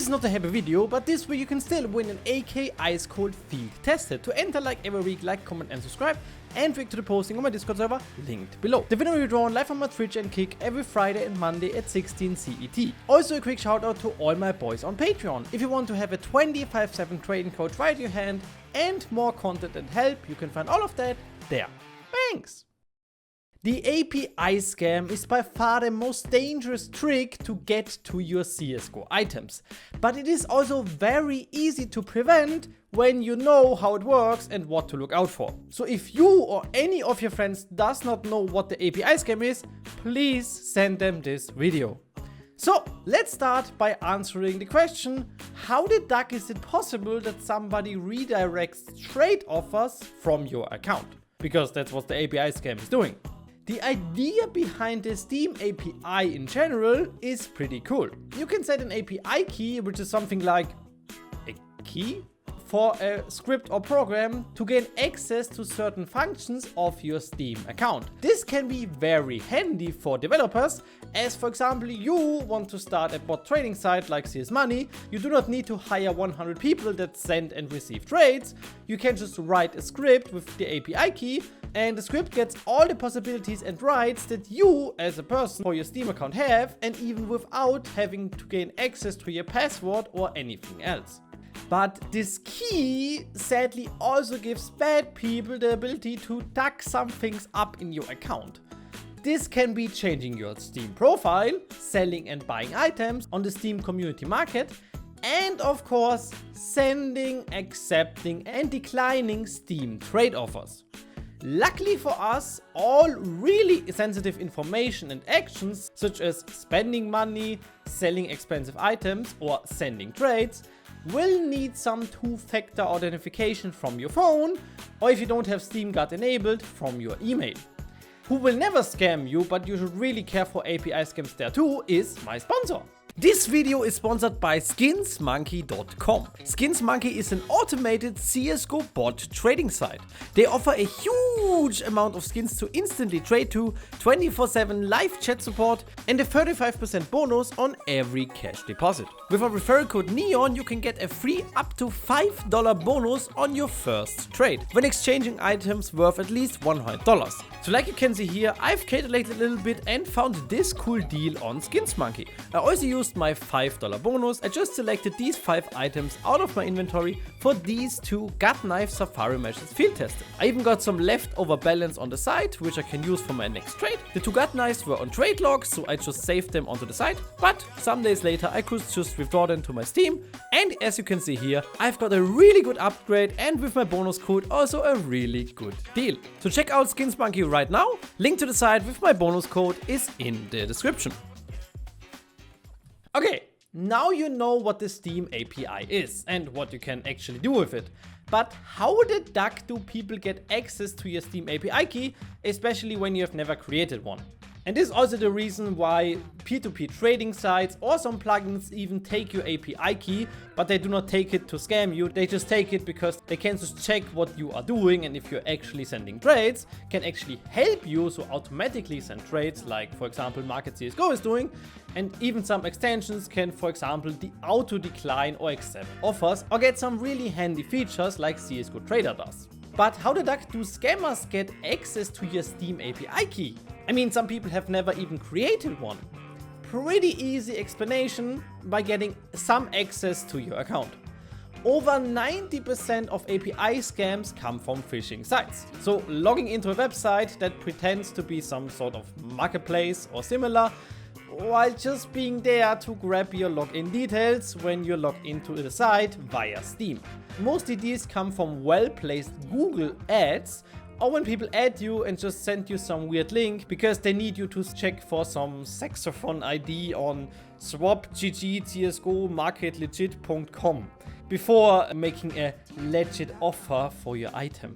This is not a heavy video, but this way you can still win an AK Ice Cold Field Tested. To enter like every week, like, comment and subscribe, and react to the posting on my Discord server, linked below. The winner will be drawn live on my Twitch and Kick every Friday and Monday at 16 CET. Also a quick shout out to all my boys on Patreon. If you want to have a 25/7 trading code right in your hand and more content and help, you can find all of that there. Thanks! The API scam is by far the most dangerous trick to get to your CSGO items, but it is also very easy to prevent when you know how it works and what to look out for. So if you or any of your friends does not know what the API scam is, please send them this video. So let's start by answering the question, how the duck is it possible that somebody redirects trade offers from your account? Because that's what the API scam is doing. The idea behind the Steam API in general is pretty cool. You can set an API key, which is something like a key, for a script or program to gain access to certain functions of your Steam account. This can be very handy for developers, as for example you want to start a bot trading site like CS Money. You do not need to hire 100 people that send and receive trades. You can just write a script with the API key, and the script gets all the possibilities and rights that you as a person for your Steam account have, and even without having to gain access to your password or anything else. But this key sadly also gives bad people the ability to duck some things up in your account. This can be changing your Steam profile, selling and buying items on the Steam community market, and of course sending, accepting and declining Steam trade offers. Luckily for us, all really sensitive information and actions such as spending money, selling expensive items or sending trades will need some two-factor authentication from your phone, or if you don't have Steam Guard enabled, from your email. Who will never scam you, but you should really care for API scams there too, is my sponsor. This video is sponsored by SkinsMonkey.com. SkinsMonkey is an automated CSGO bot trading site. They offer a huge amount of skins to instantly trade to, 24/7 live chat support, and a 35% bonus on every cash deposit. With our referral code NEON, you can get a free up to $5 bonus on your first trade when exchanging items worth at least $100. So like you can see here, I've calculated a little bit and found this cool deal on SkinsMonkey. I also used my $5 bonus. I just selected these 5 items out of my inventory for these 2 gut knife safari meshes field tested. I even got some leftover balance on the side, which I can use for my next trade. The 2 gut knives were on trade logs, so I just saved them onto the side, but some days later I could just withdraw them to my Steam, and as you can see here, I've got a really good upgrade and with my bonus code also a really good deal. So check out SkinsMonkey right now. Link to the site with my bonus code is in the description. Okay, now you know what the Steam API is and what you can actually do with it. But how the duck do people get access to your Steam API key, especially when you have never created one? And this is also the reason why P2P trading sites or some plugins even take your API key, but they do not take it to scam you. They just take it because they can just check what you are doing, and if you're actually sending trades, can actually help you so automatically send trades, like for example Market CSGO is doing. And even some extensions can, for example, auto decline or accept offers, or get some really handy features like CSGO Trader does. But how the duck do scammers get access to your Steam API key? I mean, some people have never even created one. Pretty easy explanation: by getting some access to your account. Over 90% of API scams come from phishing sites. So logging into a website that pretends to be some sort of marketplace or similar, while just being there to grab your login details when you log into the site via Steam. Mostly these come from well-placed Google ads, or when people add you and just send you some weird link because they need you to check for some saxophone ID on swapgg.csgo.marketlegit.com before making a legit offer for your item.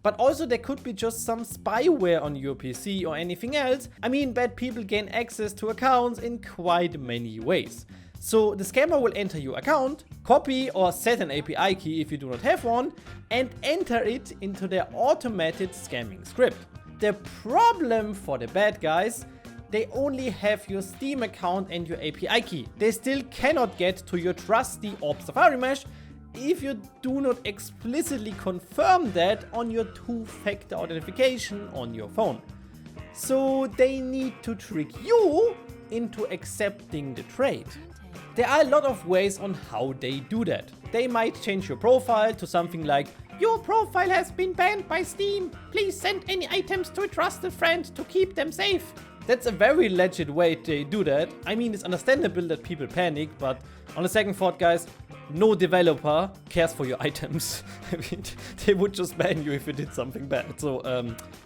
But also there could be just some spyware on your PC or anything else. I mean, bad people gain access to accounts in quite many ways. So the scammer will enter your account, copy or set an API key if you do not have one, and enter it into their automated scamming script. The problem for the bad guys they only have your Steam account and your API key. They still cannot get to your trusty Orb Safari Mesh if you do not explicitly confirm that on your two-factor authentication on your phone. So they need to trick you into accepting the trade. There are a lot of ways on how they do that. They might change your profile to something like, "Your profile has been banned by Steam. Please send any items to a trusted friend to keep them safe." That's a very legit way they do that. I mean, it's understandable that people panic, but on a second thought, guys, no developer cares for your items. I mean, they would just ban you if you did something bad. So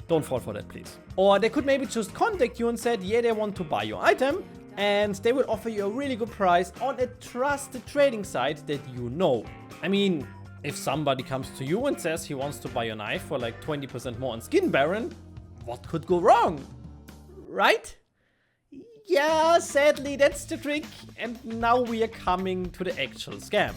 don't fall for that, please. Or they could maybe just contact you and said, yeah, they want to buy your item, and they will offer you a really good price on a trusted trading site that you know. I mean, if somebody comes to you and says he wants to buy your knife for like 20% more on Skin Baron, what could go wrong? Right? Yeah, sadly that's the trick, and now we are coming to the actual scam.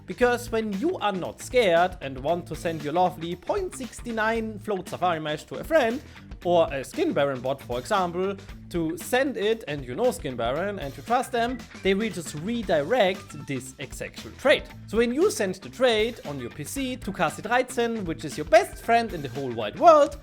Because when you are not scared and want to send your lovely 0.69 float Safari Mesh to a friend, or a Skin Baron bot for example, to send it and you know Skin Baron and you trust them, they will just redirect this exact trade. So when you send the trade on your PC to Kasi13, which is your best friend in the whole wide world,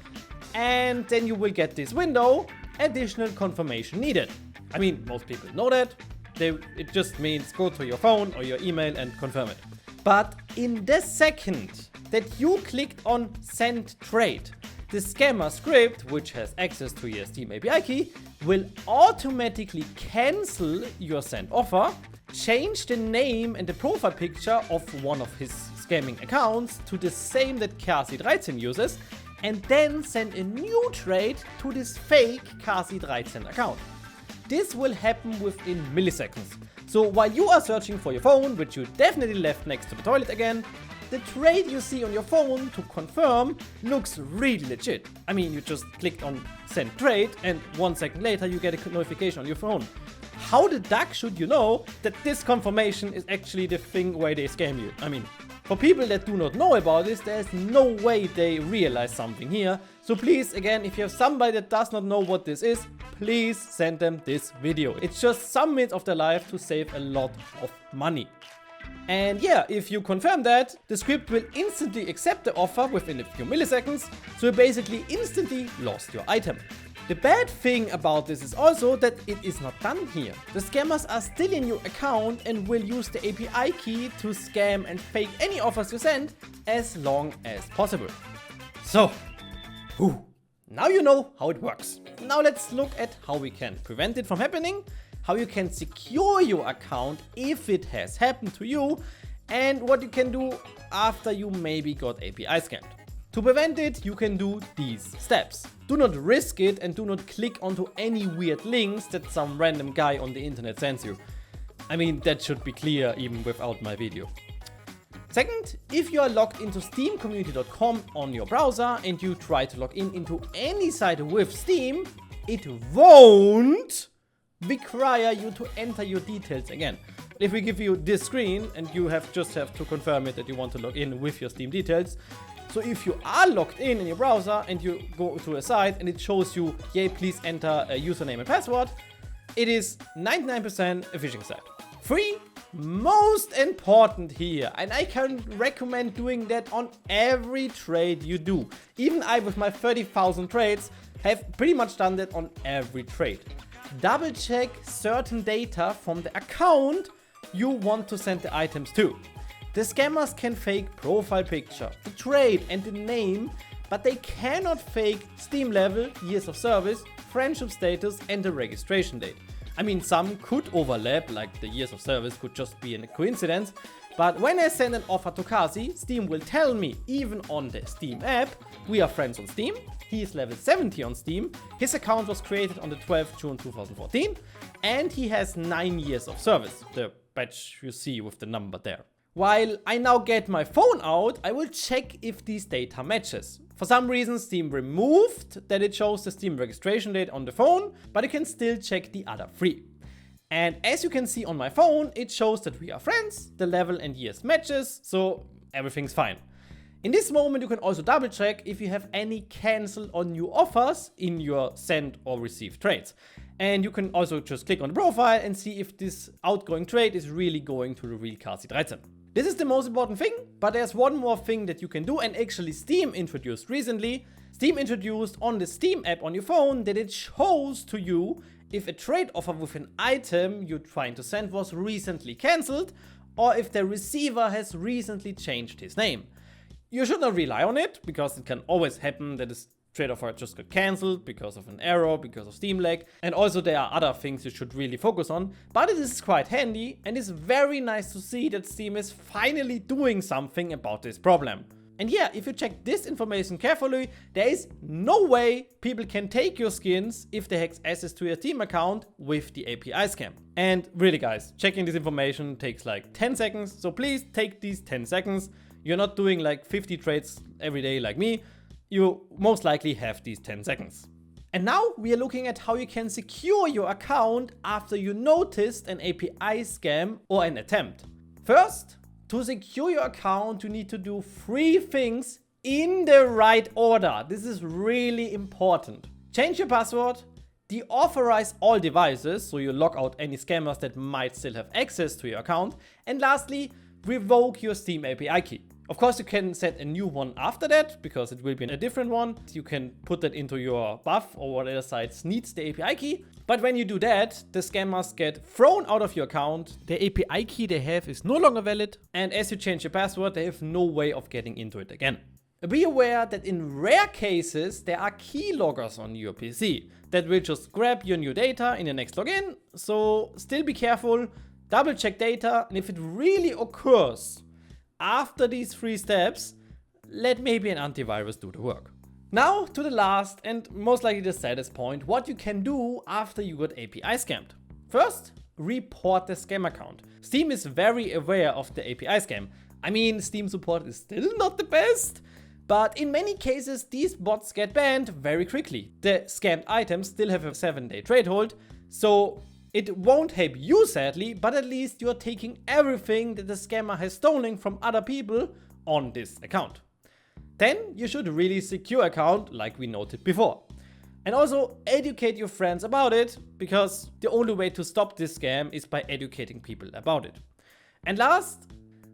and then you will get this window, additional confirmation needed. I mean, most people know that. It just means go to your phone or your email and confirm it. But in the second that you clicked on send trade, the scammer script, which has access to your Steam API key, will automatically cancel your sent offer, change the name and the profile picture of one of his scamming accounts to the same that Kasi13 uses, and then send a new trade to this fake Kasi13 account. This will happen within milliseconds. So while you are searching for your phone, which you definitely left next to the toilet again, the trade you see on your phone to confirm looks really legit. I mean, you just clicked on send trade and 1 second later you get a notification on your phone. How the duck should you know that this confirmation is actually the thing where they scam you? I mean, for people that do not know about this, there's no way they realize something here. So please, again, if you have somebody that does not know what this is, please send them this video. It's just some minutes of their life to save a lot of money. And yeah, if you confirm that, the script will instantly accept the offer within a few milliseconds, so you basically instantly lost your item. The bad thing about this is also that it is not done here. The scammers are still in your account and will use the API key to scam and fake any offers you send as long as possible. So, now you know how it works. Now let's look at how we can prevent it from happening, how you can secure your account if it has happened to you, and what you can do after you maybe got API scammed. To prevent it, you can do these steps. Do not risk it and do not click onto any weird links that some random guy on the internet sends you. I mean, that should be clear even without my video. Second, if you are logged into steamcommunity.com on your browser and you try to log in into any site with Steam, it won't require you to enter your details again. If we give you this screen and you just have to confirm it that you want to log in with your Steam details. So if you are logged in your browser and you go to a site and it shows you, yeah, please enter a username and password, it is 99% a phishing site. 3, most important here, and I can recommend doing that on every trade you do. Even I, with my 30,000 trades, have pretty much done that on every trade. Double check certain data from the account you want to send the items to. The scammers can fake profile picture, the trade and the name, but they cannot fake Steam level, years of service, friendship status and the registration date. I mean, some could overlap, like the years of service could just be a coincidence, but when I send an offer to Kasi, Steam will tell me, even on the Steam app, we are friends on Steam, he is level 70 on Steam, his account was created on the 12th June 2014, and he has 9 years of service, the badge you see with the number there. While I now get my phone out, I will check if these data matches. For some reason, Steam removed that it shows the Steam registration date on the phone, but you can still check the other 3. And as you can see on my phone, it shows that we are friends, the level and years matches, so everything's fine. In this moment, you can also double check if you have any cancel or new offers in your sent or received trades. And you can also just click on the profile and see if this outgoing trade is really going to the real Kasi13. This is the most important thing, but there's one more thing that you can do, and actually Steam introduced recently. Steam introduced on the Steam app on your phone that it shows to you if a trade offer with an item you're trying to send was recently cancelled, or if the receiver has recently changed his name. You should not rely on it, because it can always happen that this trade offer just got cancelled because of an error, because of Steam lag, and also there are other things you should really focus on, but it is quite handy and it's very nice to see that Steam is finally doing something about this problem. And yeah, if you check this information carefully, there is no way people can take your skins if they have access to your Steam account with the API scam. And really guys, checking this information takes like 10 seconds, so please take these 10 seconds. You're not doing like 50 trades every day like me. You most likely have these 10 seconds. And now we are looking at how you can secure your account after you noticed an API scam or an attempt. First, to secure your account, you need to do 3 things in the right order. This is really important. Change your password, deauthorize all devices, so you log out any scammers that might still have access to your account, and lastly, revoke your Steam API key. Of course, you can set a new one after that, because it will be a different one. You can put that into your buff or whatever sites needs the API key. But when you do that, the scammers get thrown out of your account. The API key they have is no longer valid. And as you change your password, they have no way of getting into it again. Be aware that in rare cases, there are keyloggers on your PC that will just grab your new data in the next login. So still be careful, double check data, and if it really occurs after these 3 steps, let maybe an antivirus do the work. Now to the last and most likely the saddest point, what you can do after you got API scammed. First, report the scam account. Steam is very aware of the API scam. I mean, Steam support is still not the best, but in many cases these bots get banned very quickly. The scammed items still have a 7-day trade hold, so it won't help you sadly, but at least you're taking everything that the scammer has stolen from other people on this account. Then you should really secure account like we noted before. And also educate your friends about it, because the only way to stop this scam is by educating people about it. And last,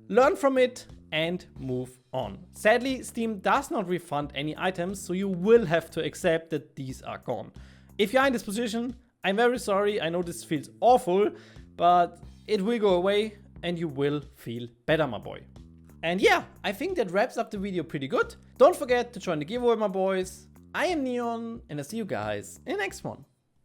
learn from it and move on. Sadly, Steam does not refund any items, so you will have to accept that these are gone. If you're in this position, I'm very sorry, I know this feels awful, but it will go away and you will feel better, my boy. And yeah, I think that wraps up the video pretty good. Don't forget to join the giveaway, my boys. I am Neon, and I'll see you guys in the next one.